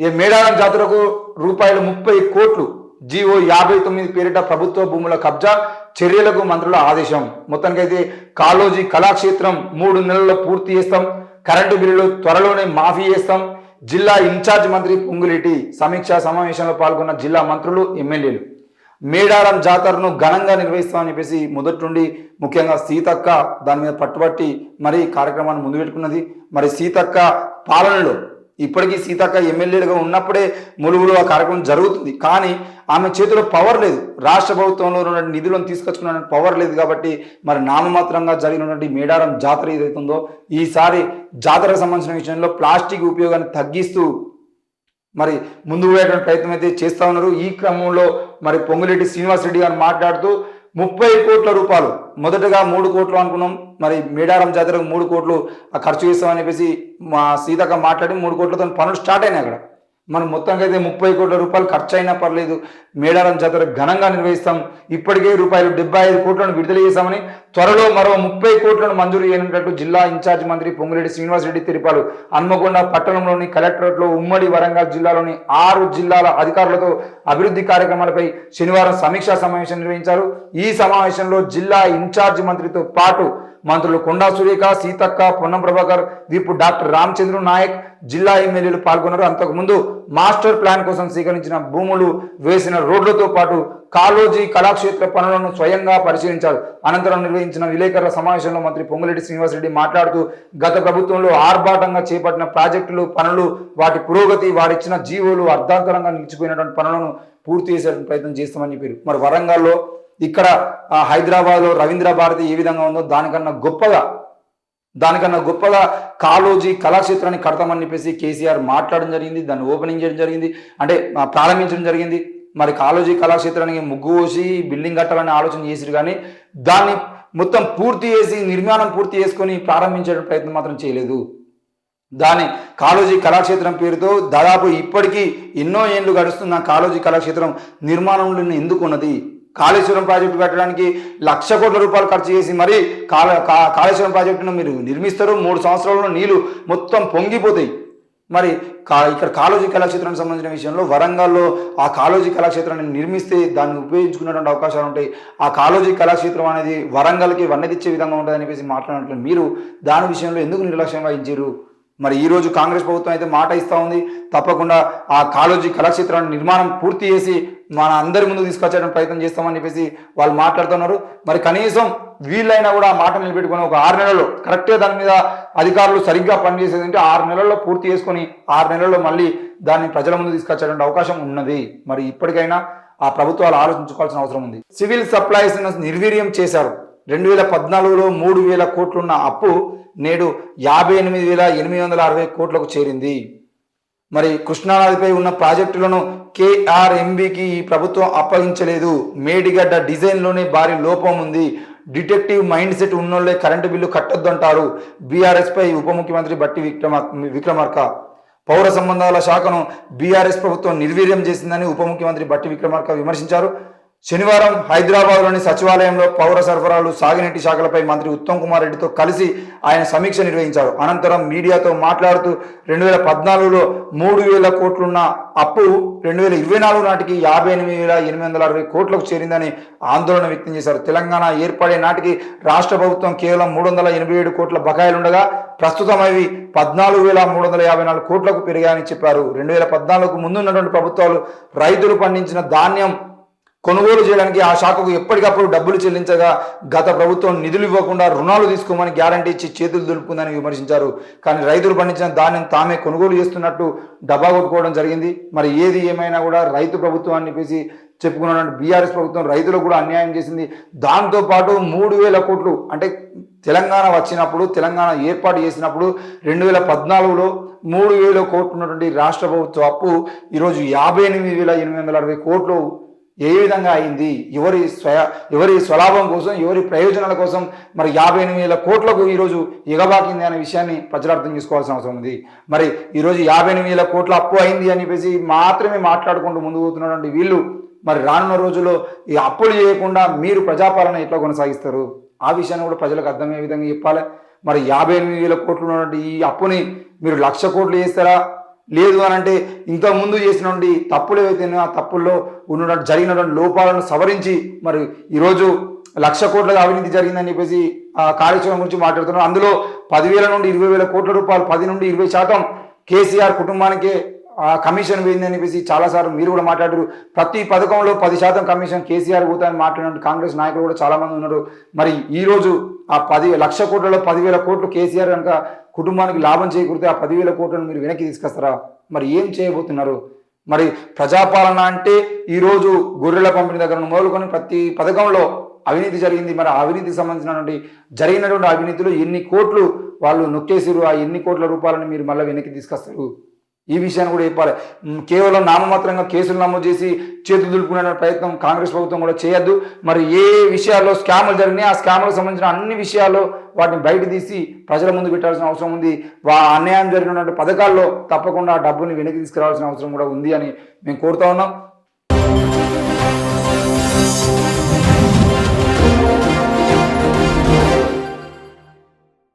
ఈ మేడారం జాతరకు రూపాయలు 30 కోట్లు జీవో 59 పేరిట ప్రభుత్వ భూముల కబ్జా చర్యలకు మంత్రుల ఆదేశం. మొత్తానికైతే కాళోజీ కళాక్షేత్రం 3 నెలల్లో పూర్తి చేస్తాం, కరెంటు బిల్లులు త్వరలోనే మాఫీ చేస్తాం. జిల్లా ఇన్ఛార్జ్ మంత్రి పొంగులేటి సమీక్షా సమావేశంలో పాల్గొన్న జిల్లా మంత్రులు, ఎమ్మెల్యేలు. మేడారం జాతరను ఘనంగా నిర్వహిస్తామని చెప్పేసి మొదటి నుండి ముఖ్యంగా సీతక్క దాని మీద పట్టుబట్టి మరి కార్యక్రమాన్ని ముందు పెట్టుకున్నది. మరి సీతక్క పాలనలో ఇప్పటికీ సీతక్క ఎమ్మెల్యేలుగా ఉన్నప్పుడే ములుగులో ఆ కార్యక్రమం జరుగుతుంది. కానీ ఆమె చేతిలో పవర్ లేదు, రాష్ట్ర ప్రభుత్వంలో ఉన్న నిధులను తీసుకొచ్చుకున్న పవర్ లేదు. కాబట్టి మరి నామమాత్రంగా జరిగినటువంటి మేడారం జాతర ఏదైతుందో ఈసారి జాతరకు సంబంధించిన విషయంలో ప్లాస్టిక్ ఉపయోగాన్ని తగ్గిస్తూ మరి ముందుకు పోయేటువంటి ప్రయత్నం అయితే చేస్తూ ఉన్నారు. ఈ క్రమంలో మరి పొంగులేటి శ్రీనివాసరెడ్డి గారు మాట్లాడుతూ 30 కోట్ల రూపాయలు, మొదటగా 3 కోట్లు అనుకున్నాం, మరి మేడారం జాతరకు 3 కోట్లు ఖర్చు చేస్తామని చెప్పేసి మా సీతక్క మాట్లాడి 3 కోట్లతో పనులు స్టార్ట్ అయినాయి. అక్కడ మనం మొత్తంగా అయితే 30 కోట్ల రూపాయలు ఖర్చు అయినా పర్లేదు, మేడారం జాతర ఘనంగా నిర్వహిస్తాం. ఇప్పటికే రూపాయలు 75 కోట్లను విడుదల చేశామని, త్వరలో మరో 30 కోట్లను మంజూరు చేయనున్నట్టు జిల్లా ఇన్ఛార్జ్ మంత్రి పొంగులేటి శ్రీనివాసరెడ్డి తెలిపారు. హన్మకొండ పట్టణంలోని కలెక్టరేట్లో ఉమ్మడి వరంగల్ జిల్లాలోని 6 జిల్లాల అధికారులతో అభివృద్ధి కార్యక్రమాలపై శనివారం సమీక్షా సమావేశం నిర్వహించారు. ఈ సమావేశంలో జిల్లా ఇన్ఛార్జ్ మంత్రితో పాటు మంత్రులు కొండా సురేఖ, సీతక్క, పొన్నం ప్రభాకర్, విప్ డాక్టర్ రామచంద్ర నాయక్, జిల్లా ఎమ్మెల్యేలు పాల్గొన్నారు. అంతకుముందు మాస్టర్ ప్లాన్ కోసం సేకరించిన భూములు, వేసిన రోడ్లతో పాటు కాళోజీ కళాక్షేత్ర పనులను స్వయంగా పరిశీలించారు. అనంతరం నిర్వహించిన విలేకరుల సమావేశంలో మంత్రి పొంగులేటి శ్రీనివాసరెడ్డి మాట్లాడుతూ గత ప్రభుత్వంలో ఆర్భాటంగా చేపట్టిన ప్రాజెక్టులు, పనులు, వాటి పురోగతి, వారిచ్చిన జీవోలు అర్ధాంతరంగా నిలిచిపోయినటువంటి పనులను పూర్తి చేసే ప్రయత్నం చేస్తామని చెప్పారు. మరి వరంగల్లో, ఇక్కడ హైదరాబాద్లో రవీంద్ర భారతి ఏ విధంగా ఉందో దానికన్నా గొప్పగా కాళోజీ కళాక్షేత్రాన్ని కడతామని చెప్పేసి కేసీఆర్ మాట్లాడడం జరిగింది. దాన్ని ఓపెనింగ్ చేయడం జరిగింది, అంటే ప్రారంభించడం జరిగింది. మరి కాళోజీ కళాక్షేత్రానికి ముగ్గు పోసి బిల్డింగ్ కట్టాలని ఆలోచన చేసిరు, కానీ దాన్ని మొత్తం పూర్తి చేసి నిర్మాణం పూర్తి చేసుకొని ప్రారంభించే ప్రయత్నం మాత్రం చేయలేదు. దాని కాళోజీ కళాక్షేత్రం పేరుతో దాదాపు ఇప్పటికీ ఎన్నో ఏళ్ళు గడుస్తున్న కాళోజీ కళాక్షేత్రం నిర్మాణంలో ఎందుకు ఉన్నది? కాళేశ్వరం ప్రాజెక్టు కట్టడానికి 1,00,000 కోట్ల రూపాయలు ఖర్చు చేసి మరి కాళేశ్వరం ప్రాజెక్టును మీరు నిర్మిస్తారు, 3 సంవత్సరాల్లో నీళ్లు మొత్తం పొంగిపోతాయి. మరి ఇక్కడ కాళోజీ కళాక్షేత్రానికి సంబంధించిన విషయంలో వరంగల్లో ఆ కాళోజీ కళాక్షేత్రాన్ని నిర్మిస్తే దాన్ని ఉపయోగించుకునేటువంటి అవకాశాలు ఉంటాయి. ఆ కాళోజీ కళాక్షేత్రం అనేది వరంగల్కి వన్నెదిచ్చే విధంగా ఉంటుందని చెప్పేసి మాట్లాడినట్లు మీరు దాని విషయంలో ఎందుకు నిర్లక్ష్యం వహించారు? మరి ఈరోజు కాంగ్రెస్ ప్రభుత్వం అయితే మాట ఇస్తూ ఉంది, తప్పకుండా ఆ కాళోజీ కళాక్షేత్రాన్ని నిర్మాణం పూర్తి చేసి మన అందరి ముందుకు తీసుకొచ్చేయడానికి ప్రయత్నం చేస్తామని చెప్పేసి వాళ్ళు మాట్లాడుతున్నారు. మరి కనీసం వీళ్ళైనా కూడా ఆ మాట నిలబెట్టుకొని ఒక 6 నెలల్లో కరెక్ట్గా దాని మీద అధికారులు సరిగ్గా పనిచేసేది అంటే 6 నెలల్లో పూర్తి చేసుకొని 6 నెలల్లో మళ్ళీ దాన్ని ప్రజల ముందు తీసుకొచ్చేటువంటి అవకాశం ఉన్నది. మరి ఇప్పటికైనా ఆ ప్రభుత్వాలు ఆలోచించుకోవాల్సిన అవసరం ఉంది. సివిల్ సప్లైస్ నిర్వీర్యం చేశారు. 2014లో 3,000 కోట్లున్న అప్పు నేడు 58,860 కోట్లకు చేరింది. మరి కృష్ణానదిపై ఉన్న ప్రాజెక్టులను కేఆర్ఎంబికి ఈ ప్రభుత్వం అప్పగించలేదు. మేడిగడ్డ డిజైన్లోనే భారీ లోపం ఉంది. డిటెక్టివ్ మైండ్ సెట్ ఉన్నోళ్లే కరెంటు బిల్లు కట్టొద్దంటారు బీఆర్ఎస్ పై ఉప ముఖ్యమంత్రి బట్టి విక్రమార్క. పౌర సంబంధాల శాఖను బీఆర్ఎస్ ప్రభుత్వం నిర్వీర్యం చేసిందని ఉప ముఖ్యమంత్రి బట్టి విక్రమార్క విమర్శించారు. శనివారం హైదరాబాద్లోని సచివాలయంలో పౌర సరఫరాలు, సాగునీటి శాఖలపై మంత్రి ఉత్తమ్ కుమార్ రెడ్డితో కలిసి ఆయన సమీక్ష నిర్వహించారు. అనంతరం మీడియాతో మాట్లాడుతూ 2014లో 3,000 కోట్లున్న అప్పు 2024 నాటికి 58,860 కోట్లకు చేరిందని ఆందోళన వ్యక్తం చేశారు. తెలంగాణ ఏర్పడే నాటికి రాష్ట్ర ప్రభుత్వం కేవలం 387 కోట్ల బకాయిలుండగా ప్రస్తుతం అవి 14,354 కోట్లకు పెరిగాయని చెప్పారు. 2014కు ముందున్నటువంటి ప్రభుత్వాలు రైతులు పండించిన ధాన్యం కొనుగోలు చేయడానికి ఆ శాఖకు ఎప్పటికప్పుడు డబ్బులు చెల్లించగా గత ప్రభుత్వం నిధులు ఇవ్వకుండా రుణాలు తీసుకోమని గ్యారంటీ ఇచ్చి చేతులు దులుపుకుందని విమర్శించారు. కానీ రైతులు పండించిన ధాన్యం తామే కొనుగోలు చేస్తున్నట్టు డబ్బా కొట్టుకోవడం జరిగింది. మరి ఏది ఏమైనా కూడా రైతు ప్రభుత్వం అని చెప్పేసి చెప్పుకున్నటువంటి బీఆర్ఎస్ ప్రభుత్వం రైతులకు కూడా అన్యాయం చేసింది. దాంతోపాటు 3,000 కోట్లు అంటే తెలంగాణ వచ్చినప్పుడు, తెలంగాణ ఏర్పాటు చేసినప్పుడు 2014లో 3,000 కోట్లు ఉన్నటువంటి రాష్ట్ర ప్రభుత్వ అప్పు ఈరోజు 58,860 కోట్లు ఏ విధంగా అయింది? ఎవరి స్వలాభం కోసం, ఎవరి ప్రయోజనాల కోసం మరి 58,000 కోట్లకు ఈరోజు ఎగబాకింది అనే విషయాన్ని ప్రజలు అర్థం చేసుకోవాల్సిన అవసరం ఉంది. మరి ఈరోజు 58,000 కోట్ల అప్పు అయింది అని చెప్పేసి మాత్రమే మాట్లాడుకుంటూ ముందుకు పోతున్నటువంటి వీళ్ళు మరి రానున్న రోజుల్లో ఈ అప్పులు చేయకుండా మీరు ప్రజాపాలన ఎట్లా కొనసాగిస్తారు? ఆ విషయాన్ని కూడా ప్రజలకు అర్థమయ్యే విధంగా చెప్పాలి. మరి 58,000 కోట్లు ఉన్నటువంటి ఈ అప్పుని మీరు 1,00,000 కోట్లు చేస్తారా, లేదు అని అంటే ఇంతకుముందు చేసినటువంటి తప్పులు ఏవైతే ఆ తప్పుల్లో ఉన్న జరిగినటువంటి లోపాలను సవరించి మరి ఈరోజు 1,00,000 కోట్ల అవినీతి జరిగిందని చెప్పేసి ఆ కార్యక్రమం గురించి మాట్లాడుతున్నారు. అందులో 10,000 నుండి 20,000 కోట్ల రూపాయలు 10 నుండి 20% కేసీఆర్ కుటుంబానికే కమిషన్ పోయిందని చెప్పేసి చాలాసార్లు మీరు కూడా మాట్లాడారు. ప్రతి పథకంలో 10% కమిషన్ కేసీఆర్ పోతాయని మాట్లాడిన కాంగ్రెస్ నాయకులు కూడా చాలా మంది ఉన్నారు. మరి ఈ రోజు ఆ 1,00,000 కోట్లలో 10,000 కోట్లు కేసీఆర్ కనుక కుటుంబానికి లాభం చేకూరితే ఆ 10,000 కోట్లను మీరు వెనక్కి తీసుకొస్తారా? మరి ఏం చేయబోతున్నారు? మరి ప్రజాపాలన అంటే ఈరోజు గొర్రెల పంపిణీ దగ్గర మొదలుకొని ప్రతి పథకంలో అవినీతి జరిగింది. మరి ఆ అవినీతికి సంబంధించినటువంటి జరిగినటువంటి అవినీతిలో ఎన్ని కోట్లు వాళ్ళు నొక్కేసారు, ఆ ఎన్ని కోట్ల రూపాయలను మీరు మళ్ళీ వెనక్కి తీసుకొస్తారు? ఈ విషయాన్ని కూడా చెప్పాలి. కేవలం నామమాత్రంగా కేసులు నమోదు చేసి చేతులు దులుపుకునే ప్రయత్నం కాంగ్రెస్ ప్రభుత్వం కూడా చేయొద్దు. మరి ఏ విషయాల్లో స్కాములు జరిగినాయి ఆ స్కాములకు సంబంధించిన అన్ని విషయాల్లో వాటిని బయట తీసి ప్రజల ముందు పెట్టాల్సిన అవసరం ఉంది. అన్యాయం జరిగినటువంటి పథకాల్లో తప్పకుండా డబ్బుని వెనక్కి తీసుకురావాల్సిన అవసరం కూడా ఉంది అని మేము కోరుతా ఉన్నాం.